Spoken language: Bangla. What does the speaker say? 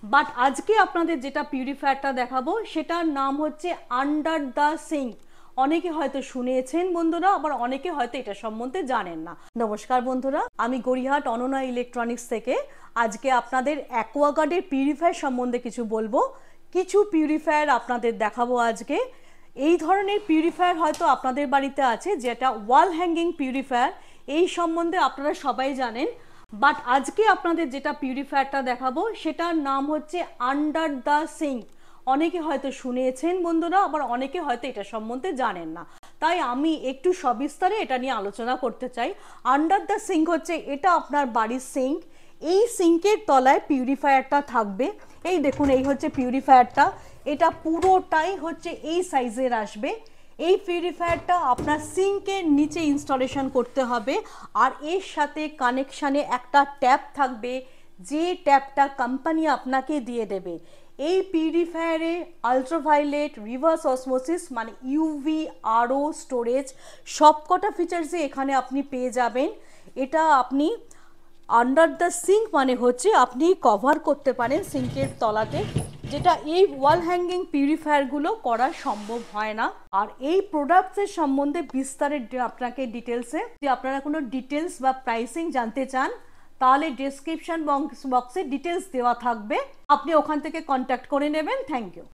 বাট আজকে আপনাদের যেটা পিউরিফায়ারটা দেখাবো সেটার নাম হচ্ছে আন্ডার দ্য সিঙ্ক। অনেকে হয়তো শুনেছেন বন্ধুরা, আবার অনেকে হয়তো এটা সম্বন্ধে জানেন না। নমস্কার বন্ধুরা, আমি গড়িয়াহাট অনন্যা ইলেকট্রনিক্স থেকে আজকে আপনাদের অ্যাকোয়াগার্ডের পিউরিফায়ার সম্বন্ধে কিছু বলবো। কিছু পিউরিফায়ার আপনাদের দেখাবো আজকে। এই ধরনের পিউরিফায়ার হয়তো আপনাদের বাড়িতে আছে, যেটা ওয়াল হ্যাঙ্গিং পিউরিফায়ার। এই সম্বন্ধে আপনারা সবাই জানেন। বাট আজকে আপনাদের যেটা পিউরিফায়ারটা দেখাবো সেটার নাম হচ্ছে আন্ডার দ্য সিঙ্ক। অনেকে হয়তো শুনেছেন বন্ধুরা, আবার অনেকে হয়তো এটা সম্বন্ধে জানেন না। তাই আমি একটু সবিস্তারে এটা নিয়ে আলোচনা করতে চাই। আন্ডার দ্য সিঙ্ক হচ্ছে এটা আপনার বাড়ির সিঙ্ক। এই সিঙ্কের তলায় পিউরিফায়ারটা থাকবে। এই দেখুন, এই হচ্ছে পিউরিফায়ারটা। এটা পুরোটাই হচ্ছে এই সাইজের আসবে। এই পিউরিফায়ারটা আপনার সিঙ্কের নিচে ইনস্টলেশন করতে হবে, আর এর সাথে কানেকশানে একটা ট্যাপ থাকবে, যে ট্যাপটা কোম্পানি আপনাকে দিয়ে দেবে। এই পিউরিফায়ারে আলট্রাভায়োলেট, রিভার্স অসমোসিস মানে ইউভি, আরও স্টোরেজ সবকটা ফিচার্সই এখানে আপনি পেয়ে যাবেন। এটা আপনি আন্ডার দ্য সিঙ্ক মানে হচ্ছে আপনি কভার করতে পারেন সিঙ্কের তলাতে, যেটা এই ওয়াল হ্যাঙ্গিং পিউরিফায়ারগুলো করা সম্ভব হয় না। আর এই প্রোডাক্টসের সম্বন্ধে বিস্তারে আপনাকে ডিটেলসে, যদি আপনারা কোনো ডিটেলস বা প্রাইসিং জানতে চান, তাহলে ডেসক্রিপশন বক্সে ডিটেলস দেওয়া থাকবে, আপনি ওখান থেকে কন্ট্যাক্ট করে নেবেন। Thank you.